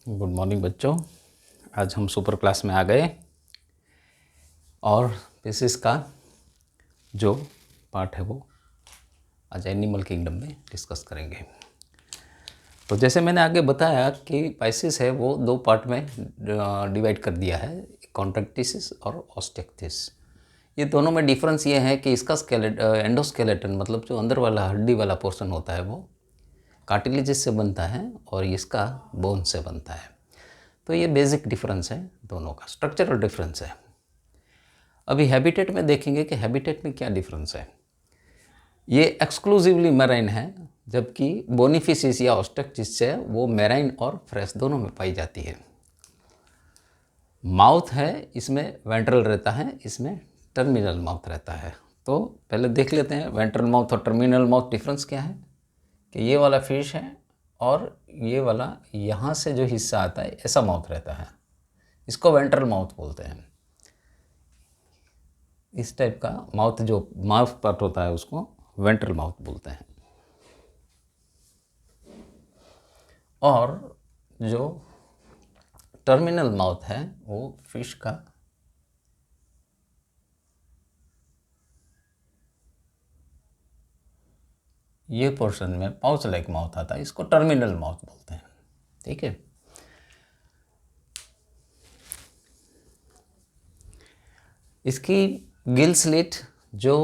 Good morning बच्चों। आज हम सुपर क्लास में आ गए और फिजिक्स का जो पार्ट है वो आज एनिमल किंगडम में डिस्कस करेंगे। तो जैसे मैंने आगे बताया कि पाइसिस है वो दो पार्ट में डिवाइड कर दिया है, कॉन्ट्रैक्टिस और ऑस्टेक्टिस। ये दोनों में डिफरेंस ये है कि इसका एंडोस्केलेटन मतलब जो अंदर वाला हड्डी वाला पोर्शन होता है वो कार्टिलेजेस से बनता है और इसका बोन से बनता है। तो ये बेसिक डिफरेंस है, दोनों का स्ट्रक्चरल डिफरेंस है। अभी हैबिटेट में देखेंगे कि हैबिटेट में क्या डिफरेंस है। ये एक्सक्लूसिवली मैराइन है, जबकि बोनीफिशिस या ऑस्ट्रक्टिस से वो मैराइन और फ्रेश दोनों में पाई जाती है। माउथ है, इसमें वेंट्रल रहता है, इसमें टर्मिनल माउथ रहता है। तो पहले देख लेते हैं वेंट्रल माउथ और टर्मिनल माउथ डिफरेंस क्या है। कि ये वाला फिश है और ये वाला यहाँ से जो हिस्सा आता है ऐसा माउथ रहता है, इसको वेंट्रल माउथ बोलते हैं। इस टाइप का माउथ जो माउथ पार्ट होता है उसको वेंट्रल माउथ बोलते हैं। और जो टर्मिनल माउथ है वो फिश का ये पोर्शन में पाउच लाइक माउथ आता है, इसको टर्मिनल माउथ बोलते हैं। ठीक है। इसकी गिल स्लिट जो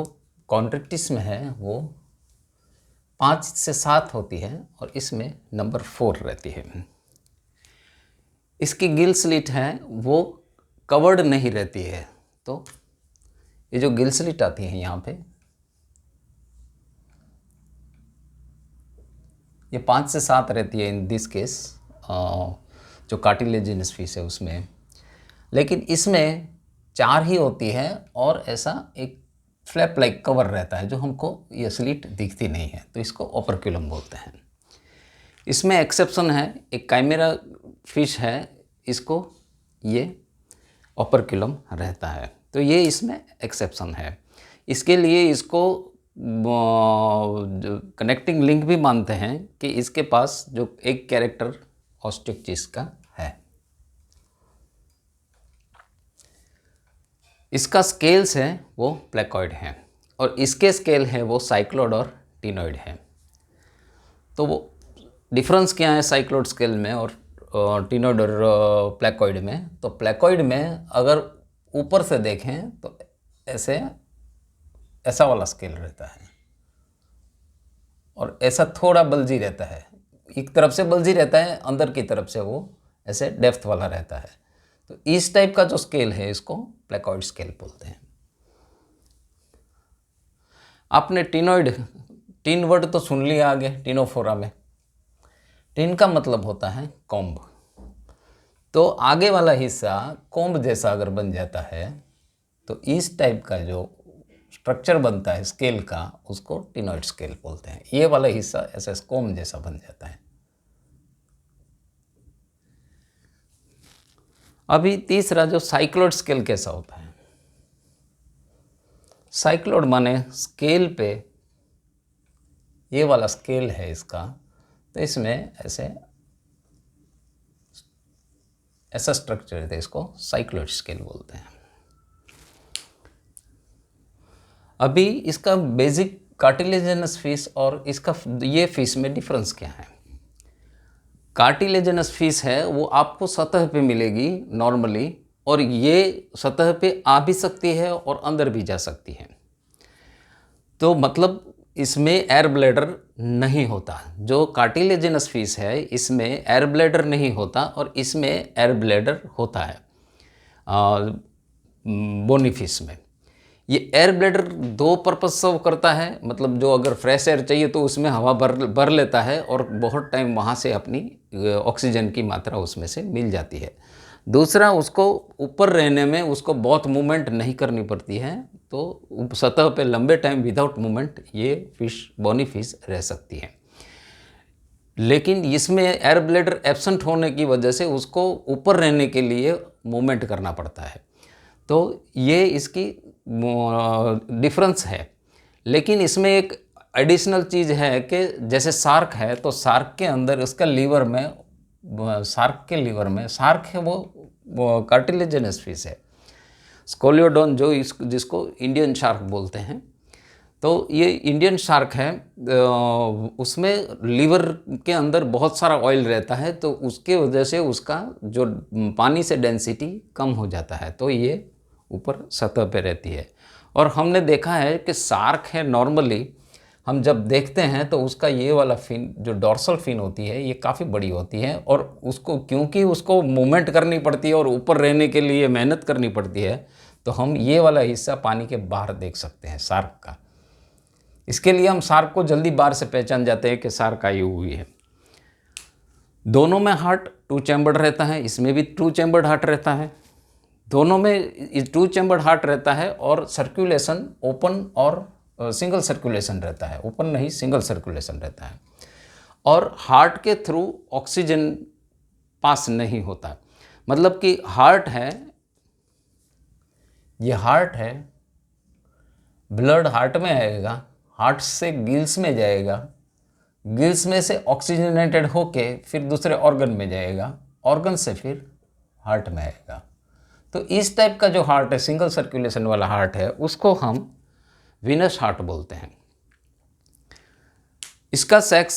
कॉन्ट्रैक्टिस में है वो 5 से 7 होती है और इसमें नंबर 4 रहती है। इसकी गिल स्लिट है वो कवर्ड नहीं रहती है। तो ये जो गिल स्लिट आती है यहाँ पे, ये 5 से 7 रहती है इन दिस केस, जो कार्टिलेजिनस फिश है उसमें। लेकिन इसमें 4 ही होती है और ऐसा एक फ्लैप लाइक कवर रहता है जो हमको ये स्लिट दिखती नहीं है, तो इसको ओपर्क्यूलम बोलते हैं। इसमें एक्सेप्शन है, एक काइमेरा फिश है, इसको ये ओपर्क्यूलम रहता है, तो ये इसमें एक्सेप्शन है। इसके लिए इसको कनेक्टिंग लिंक भी मानते हैं कि इसके पास जो एक कैरेक्टर ऑस्ट्रिच का है। इसका स्केल्स है वो प्लेकॉइड हैं और इसके स्केल है वो साइक्लोड और टिनोइड है। तो वो डिफरेंस क्या है साइक्लोड स्केल में और टिनोइड और प्लेकॉइड में। तो प्लेकॉइड में अगर ऊपर से देखें तो ऐसा वाला स्केल रहता है और ऐसा थोड़ा बल्जी रहता है, एक तरफ से बल्जी रहता है, अंदर की तरफ से वो ऐसे डेप्थ वाला रहता है। तो इस टाइप का जो स्केल है इसको प्लेकॉइड स्केल बोलते हैं। आपने टिनोइड, टिन वर्ड तो सुन लिया आगे टिनोफोरा में। टिन का मतलब होता है कोम्ब। तो आगे वाला हिस्सा कोम्ब जैसा अगर बन जाता है तो इस टाइप का जो स्ट्रक्चर बनता है स्केल का उसको टिनोइड स्केल बोलते हैं। ये वाला हिस्सा ऐसा कोम्ब जैसा बन जाता है। अभी तीसरा जो साइक्लोड स्केल कैसा होता है। साइक्लोड माने स्केल पे ये वाला स्केल है इसका, तो इसमें ऐसा स्ट्रक्चर है, इसको साइक्लोड स्केल बोलते हैं। अभी इसका बेसिक कार्टिलेजिनस फिश और इसका ये फिश में डिफरेंस क्या है। कार्टिलेजिनस फिश है वो आपको सतह पे मिलेगी नॉर्मली, और ये सतह पे आ भी सकती है और अंदर भी जा सकती है। तो मतलब इसमें एयर ब्लैडर नहीं होता। जो कार्टिलेजिनस फिश है इसमें एयर ब्लैडर नहीं होता और इसमें एयर ब्लैडर होता है बोनी फिश में। ये एयर ब्लैडर 2 पर्पस सर्व करता है, मतलब जो अगर फ्रेश एयर चाहिए तो उसमें हवा भर लेता है और बहुत टाइम वहाँ से अपनी ऑक्सीजन की मात्रा उसमें से मिल जाती है। दूसरा, उसको ऊपर रहने में उसको बहुत मूवमेंट नहीं करनी पड़ती है, तो सतह पे लंबे टाइम विदाउट मूवमेंट ये फिश बोनी फिश रह सकती है। लेकिन इसमें एयर ब्लैडर एब्सेंट होने की वजह से उसको ऊपर रहने के लिए मूवमेंट करना पड़ता है। तो ये इसकी डिफरेंस है। लेकिन इसमें एक एडिशनल चीज़ है कि जैसे शार्क है तो शार्क के अंदर उसका लीवर में शार्क के लीवर में, शार्क है वो कार्टिलेजिनस फिश है, स्कोलियोडोन जो जिसको इंडियन शार्क बोलते हैं। तो ये इंडियन शार्क है, उसमें लीवर के अंदर बहुत सारा ऑयल रहता है, तो उसके वजह से उसका जो पानी से डेंसिटी कम हो जाता है, तो ये ऊपर सतह पे रहती है। और हमने देखा है कि शार्क है नॉर्मली हम जब देखते हैं तो उसका ये वाला फिन जो डॉर्सल फिन होती है ये काफ़ी बड़ी होती है, और उसको क्योंकि उसको मूवमेंट करनी पड़ती है और ऊपर रहने के लिए मेहनत करनी पड़ती है, तो हम ये वाला हिस्सा पानी के बाहर देख सकते हैं शार्क का। इसके लिए हम शार्क को जल्दी बाहर से पहचान जाते हैं कि शार्क आई हुई है। दोनों में हार्ट 2 चैम्बर्ड रहता है, इसमें भी 2 चैम्बर्ड हार्ट रहता है, दोनों में 2 चैम्बर्ड हार्ट रहता है, और सर्कुलेशन ओपन और सिंगल सर्कुलेशन रहता है, ओपन नहीं सिंगल सर्कुलेशन रहता है। और हार्ट के थ्रू ऑक्सीजन पास नहीं होता, मतलब कि हार्ट है, ये हार्ट है, ब्लड हार्ट में आएगा, हार्ट से गिल्स में जाएगा, गिल्स में से ऑक्सीजनेटेड होके फिर दूसरे ऑर्गन में जाएगा, ऑर्गन से फिर हार्ट में आएगा। तो इस टाइप का जो हार्ट है, सिंगल सर्कुलेशन वाला हार्ट है, उसको हम वीनस हार्ट बोलते हैं। इसका सेक्स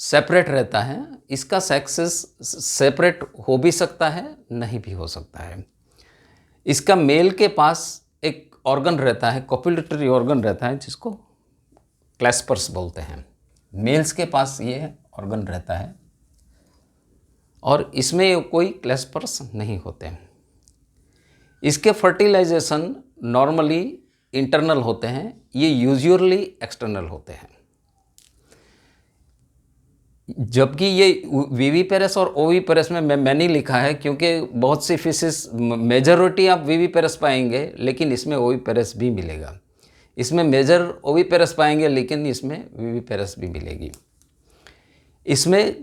सेपरेट रहता है, इसका सेक्सेस सेपरेट हो भी सकता है, नहीं भी हो सकता है। इसका मेल के पास एक ऑर्गन रहता है, कोपुलेटरी ऑर्गन रहता है, जिसको क्लैस्पर्स बोलते हैं। मेल्स के पास ये ऑर्गन रहता है और इसमें कोई क्लैस्पर्स नहीं होते हैं। इसके फर्टिलाइजेशन नॉर्मली इंटरनल होते हैं, ये यूजुअली एक्सटर्नल होते हैं। जबकि ये विविपेरस और ओविपेरस में मैंने लिखा है, क्योंकि बहुत सी फिशेस मेजॉरिटी आप विविपेरस पाएंगे, लेकिन इसमें ओविपेरस भी मिलेगा। इसमें मेजर ओविपेरस पाएंगे, लेकिन इसमें विविपेरस भी मिलेगी। इसमें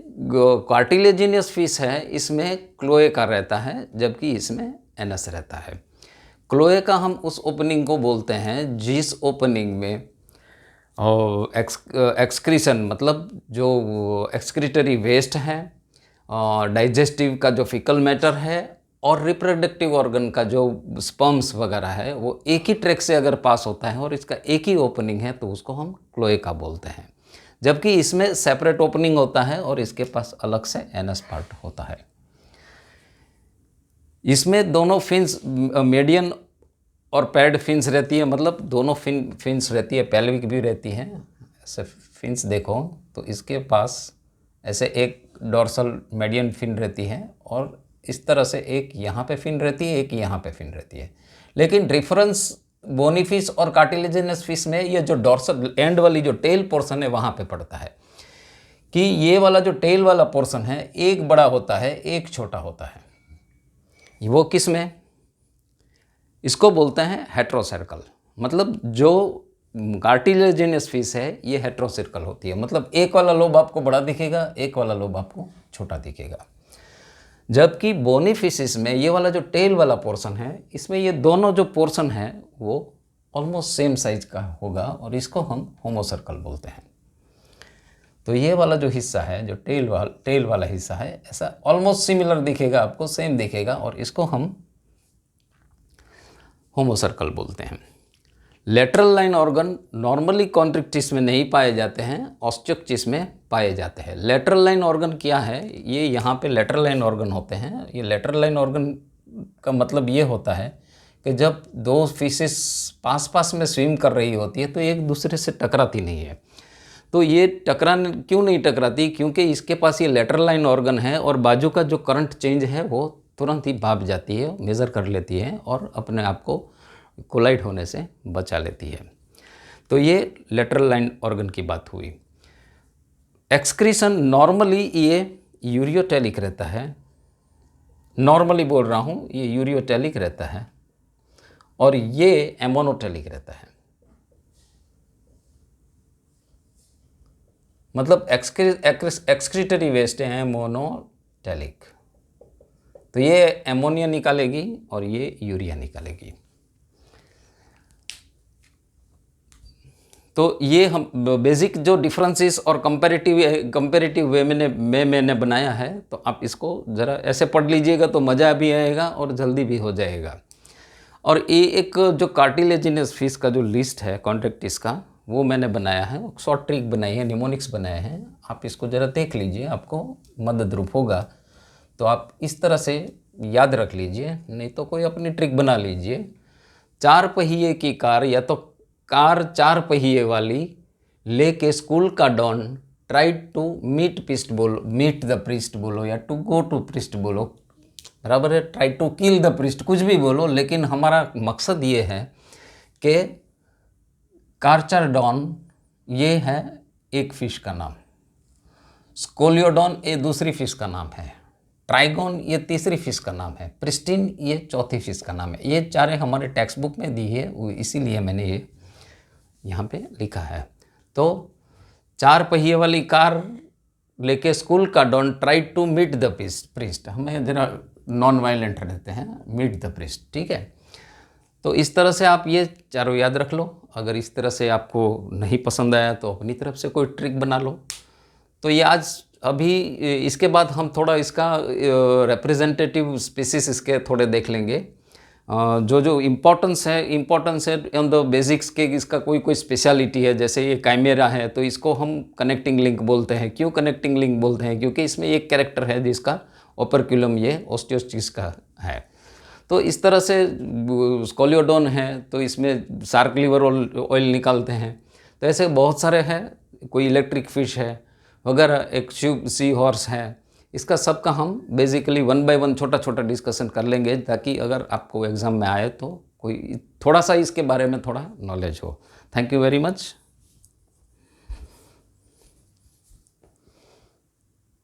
कार्टिलेजिनियस फिश है, इसमें क्लोएका रहता है, जबकि इसमें एनस रहता है। क्लोएका हम उस ओपनिंग को बोलते हैं जिस ओपनिंग में एक्सक्रीशन मतलब जो एक्सक्रीटरी वेस्ट है, डाइजेस्टिव का जो फिकल मैटर है, और रिप्रोडक्टिव ऑर्गन का जो स्पर्म्स वगैरह है, वो एक ही ट्रैक से अगर पास होता है और इसका एक ही ओपनिंग है, तो उसको हम क्लोएका बोलते हैं। जबकि इसमें सेपरेट ओपनिंग होता है और इसके पास अलग से एनस पार्ट होता है। इसमें दोनों फिन्स मीडियन और पैड फिन्स रहती है, मतलब दोनों फिन्स रहती है, पेल्विक भी रहती है। ऐसे फिन्स देखो तो इसके पास ऐसे एक डॉर्सल मीडियन फिन रहती है, और इस तरह से एक यहाँ पे फिन रहती है, एक यहाँ पे फिन रहती है। लेकिन डिफरेंस बोनी फिश और कार्टिलेजिनस फिश में ये जो डॉर्सल एंड वाली जो टेल पोर्शन है वहाँ पे पड़ता है, कि ये वाला जो टेल वाला पोर्शन है एक बड़ा होता है, एक छोटा होता है। वो किस में? इसको बोलते हैं हेट्रोसर्कल। मतलब जो कार्टिलेजिनस फिश है ये हेट्रोसर्कल होती है, मतलब एक वाला लोब आपको बड़ा दिखेगा, एक वाला लोब आपको छोटा दिखेगा। जबकि बोनी फिशेस में ये वाला जो टेल वाला पोर्शन है, इसमें ये दोनों जो पोर्शन है वो ऑलमोस्ट सेम साइज का होगा, और इसको हम होमोसर्कल बोलते हैं। तो ये वाला जो हिस्सा है, जो टेल वाला हिस्सा है, ऐसा ऑलमोस्ट सिमिलर दिखेगा आपको, सेम दिखेगा, और इसको हम होमोसर्कल बोलते हैं। लेटरल लाइन ऑर्गन नॉर्मली कॉन्ट्रिक्टिस में नहीं पाए जाते हैं, ऑस्टियोक्टिस में पाए जाते हैं। लेटरल लाइन ऑर्गन क्या है? ये यहाँ पे लेटरल लाइन ऑर्गन होते हैं। ये लेटरल लाइन ऑर्गन का मतलब ये होता है कि जब दो फिशेस पास पास में स्विम कर रही होती है तो एक दूसरे से टकराती नहीं है। तो ये क्यों नहीं टकराती? क्योंकि इसके पास ये लेटरल लाइन ऑर्गन है, और बाजू का जो करंट चेंज है वो तुरंत ही भाप जाती है, मेज़र कर लेती है, और अपने आप को कोलाइड होने से बचा लेती है। तो ये लेटरल लाइन ऑर्गन की बात हुई। एक्सक्रीशन नॉर्मली ये यूरियोटेलिक रहता है, नॉर्मली बोल रहा हूँ, ये यूरियोटेलिक रहता है, और ये एमोनोटेलिक रहता है। मतलब एक्सक्रीटरी वेस्ट है एमोनोटेलिक। तो ये एमोनिया निकालेगी और ये यूरिया निकालेगी। तो ये हम बेसिक जो डिफरेंसेस और कंपैरेटिव वे मैंने बनाया है, तो आप इसको ज़रा ऐसे पढ़ लीजिएगा तो मज़ा भी आएगा और जल्दी भी हो जाएगा। और ये एक जो कार्टिलेजिनस फिश का जो लिस्ट है कॉन्ट्रैक्टिस का, वो मैंने बनाया है, शॉर्ट ट्रिक बनाई है, निमोनिक्स बनाए हैं। आप इसको ज़रा देख लीजिए, आपको मदद रूप होगा। तो आप इस तरह से याद रख लीजिए, नहीं तो कोई अपनी ट्रिक बना लीजिए। 4 पहिए की कार, या तो कार 4 पहिए वाली लेके स्कूल का don, try to meet the priest बोलो, या टू गो टू प्रीस्ट बोलो, बराबर है। Try to kill the priest, कुछ भी बोलो, लेकिन हमारा मकसद ये है कि कार्चर डॉन ये है एक फिश का नाम, स्कोलियोडॉन ये दूसरी फिश का नाम है, ट्राइगोन ये तीसरी फिश का नाम है, प्रिस्टीन ये चौथी फिश का नाम है। ये चारे हमारे टेक्स्ट बुक में दी है, इसीलिए मैंने ये यहाँ पे लिखा है। तो 4 पहिए वाली कार लेके स्कूल का don, try to meet the priest, हमें जरा नॉन वायलेंट रहते हैं, मीट द प्रीस्ट, ठीक है। तो इस तरह से आप ये चारों याद रख लो। अगर इस तरह से आपको नहीं पसंद आया तो अपनी तरफ से कोई ट्रिक बना लो। तो ये आज अभी इसके बाद हम थोड़ा इसका रिप्रेजेंटेटिव स्पीसीज इसके थोड़े देख लेंगे। जो इम्पोर्टेंस है ऑन द बेसिक्स के, इसका कोई स्पेशलिटी है। जैसे ये काइमेरा है तो इसको हम कनेक्टिंग लिंक बोलते हैं। क्यों कनेक्टिंग लिंक बोलते हैं? क्योंकि इसमें एक कैरेक्टर है जिसका ओपरक्यूलम ये ओस्टियोस्टिस का है। तो इस तरह से स्कोलियोडॉन है तो इसमें शार्क लिवर ऑयल निकालते हैं। तो ऐसे बहुत सारे हैं, कोई इलेक्ट्रिक फिश है वगैरह, एक सी हॉर्स है। इसका सबका हम बेसिकली 1 बाय 1 छोटा छोटा डिस्कशन कर लेंगे, ताकि अगर आपको एग्ज़ाम में आए तो कोई थोड़ा सा इसके बारे में थोड़ा नॉलेज हो। Thank you very much.